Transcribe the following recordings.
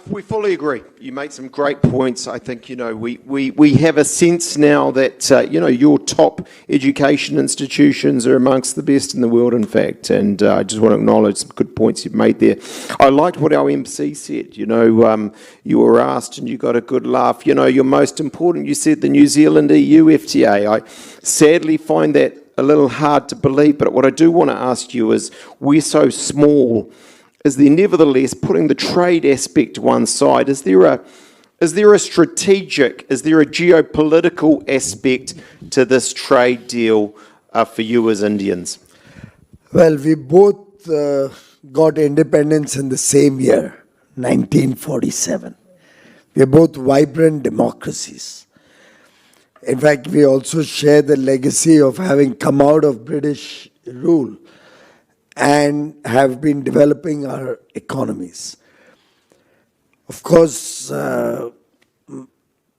We fully agree. You make some great points. I think, we have a sense now that, your top education institutions are amongst the best in the world, in fact. And I just want to acknowledge some good points you've made there. I liked what our MC said. You were asked and you got a good laugh. You're most important. You said the New Zealand EU FTA. I sadly find that a little hard to believe. But what I do want to ask you is, we're so small. Is there nevertheless, putting the trade aspect to one side, is there a strategic, is there a geopolitical aspect to this trade deal for you as Indians? Well, we both got independence in the same year, 1947. We are both vibrant democracies. In fact, we also share the legacy of having come out of British rule and have been developing our economies. Of course,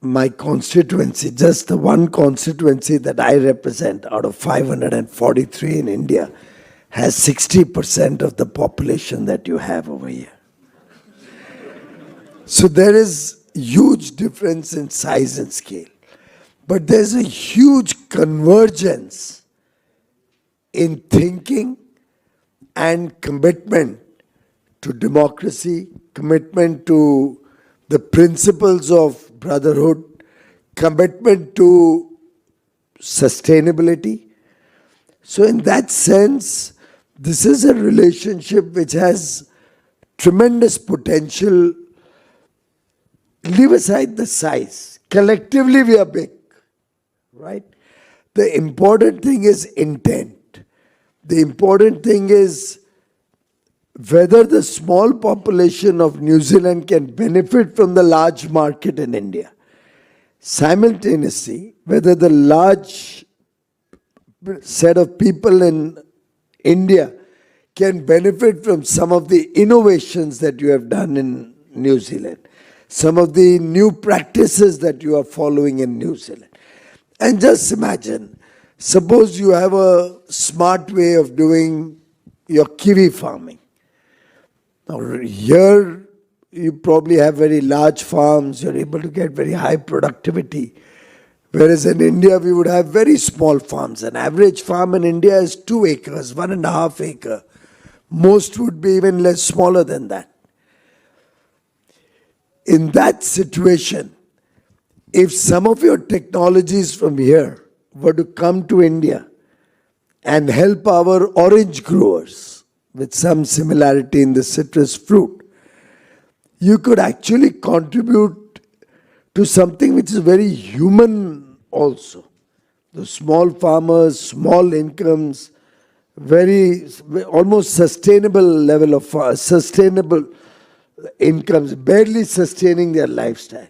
my constituency, just the one constituency that I represent out of 543 in India, has 60% of the population that you have over here. So there is huge difference in size and scale. But there's a huge convergence in thinking and commitment to democracy, commitment to the principles of brotherhood, commitment to sustainability. So in that sense, this is a relationship which has tremendous potential. Leave aside the size. Collectively we are big, right? The important thing is intent. The important thing is whether the small population of New Zealand can benefit from the large market in India. Simultaneously, whether the large set of people in India can benefit from some of the innovations that you have done in New Zealand, some of the new practices that you are following in New Zealand. And just imagine, suppose you have a smart way of doing your kiwi farming. Now here you probably have very large farms, you're able to get very high productivity. Whereas in India we would have very small farms. An average farm in India is 2 acres, 1.5 acre. Most would be even less smaller than that. In that situation, if some of your technologies from here were to come to India and help our orange growers with some similarity in the citrus fruit, you could actually contribute to something which is very human also. The small farmers, small incomes, very almost sustainable level of sustainable incomes, barely sustaining their lifestyle.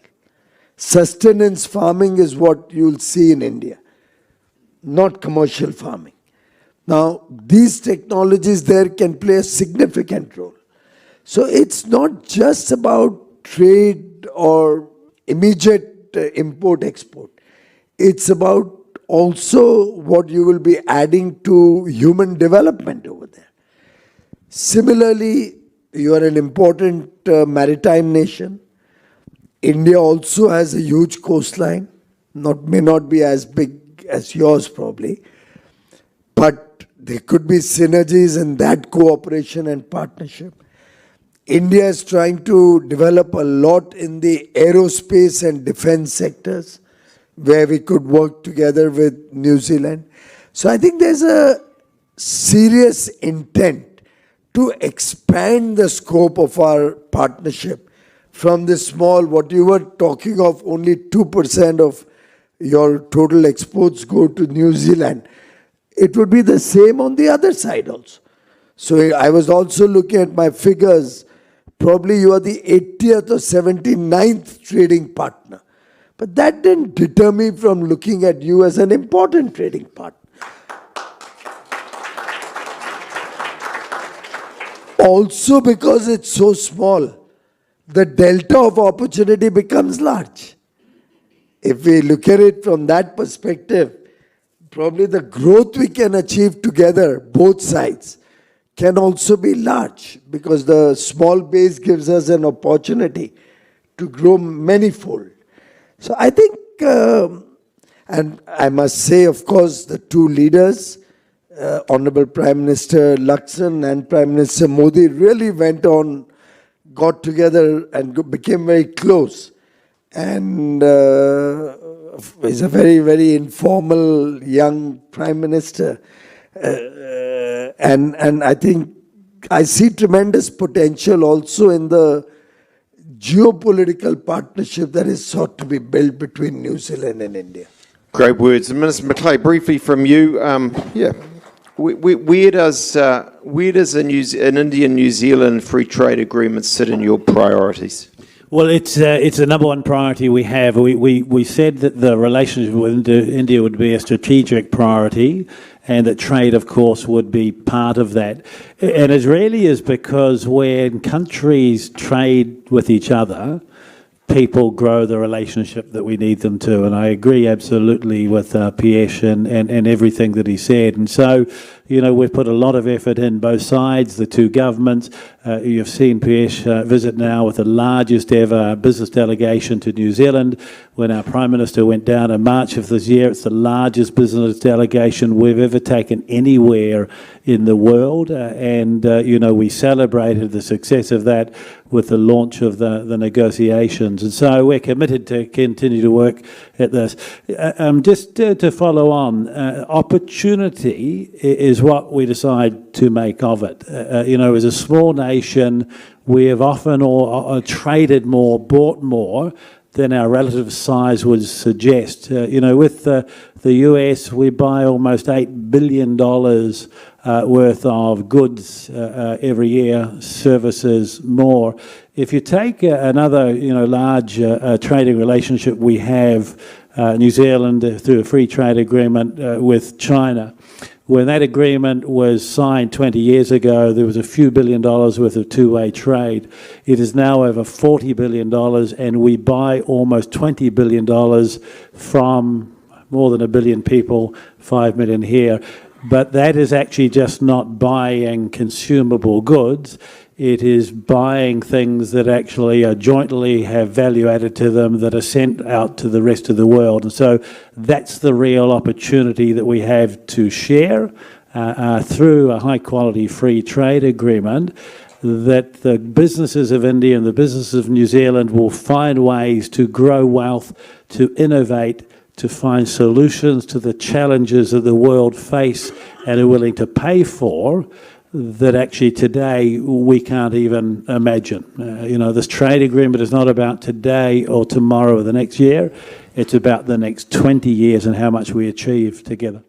Sustenance farming is what you'll see in India, not commercial farming. Now, these technologies there can play a significant role. So it's not just about trade or immediate import-export. It's about also what you will be adding to human development over there. Similarly, you are an important maritime nation. India also has a huge coastline, may not be as big as yours probably, but there could be synergies in that cooperation and partnership. India is trying to develop a lot in the aerospace and defense sectors where we could work together with New Zealand. So I think there's a serious intent to expand the scope of our partnership from the small, what you were talking of, only 2% of your total exports go to New Zealand. It would be the same on the other side also. So I was also looking at my figures. Probably you are the 80th or 79th trading partner. But that didn't deter me from looking at you as an important trading partner. Also because it's so small, the delta of opportunity becomes large. If we look at it from that perspective, probably the growth we can achieve together, both sides, can also be large, because the small base gives us an opportunity to grow manifold. So I think, and I must say, of course, the two leaders, Honorable Prime Minister Lakshman and Prime Minister Modi, really went on, got together and became very close. And he's a very, very informal young Prime Minister. And I think I see tremendous potential also in the geopolitical partnership that is sought to be built between New Zealand and India. Great words. And Minister Macleay, briefly from you, where does an India-New Zealand free trade agreement sit in your priorities? Well, it's the number one priority we have. We said that the relationship with India would be a strategic priority, and that trade, of course, would be part of that. And it really is because when countries trade with each other, people grow the relationship that we need them to. And I agree absolutely with Piyush and everything that he said. And so, you know, we've put a lot of effort in both sides, the two governments. You've seen Piyush visit now with the largest ever business delegation to New Zealand. When our Prime Minister went down in March of this year, it's the largest business delegation we've ever taken anywhere in the world. You know, we celebrated the success of that with the launch of the negotiations. And so we're committed to continue to work at this. Just to follow on, opportunity is what we decide to make of it. You know, as a small nation, we have often traded more, bought more than our relative size would suggest. You know, with the US, we buy almost $8 billion worth of goods every year, services more. If you take another, you know, large trading relationship we have, New Zealand through a free trade agreement with China. When that agreement was signed 20 years ago, there was a few $1 billion worth of two-way trade. It is now over $40 billion, and we buy almost $20 billion from more than 1 billion people, 5 million here. But that is actually just not buying consumable goods. It is buying things that actually jointly have value added to them that are sent out to the rest of the world. And so that's the real opportunity that we have to share through a high-quality free trade agreement, that the businesses of India and the businesses of New Zealand will find ways to grow wealth, to innovate, to find solutions to the challenges that the world face and are willing to pay for, that actually today we can't even imagine. You know, this trade agreement is not about today or tomorrow or the next year. It's about the next 20 years and how much we achieve together.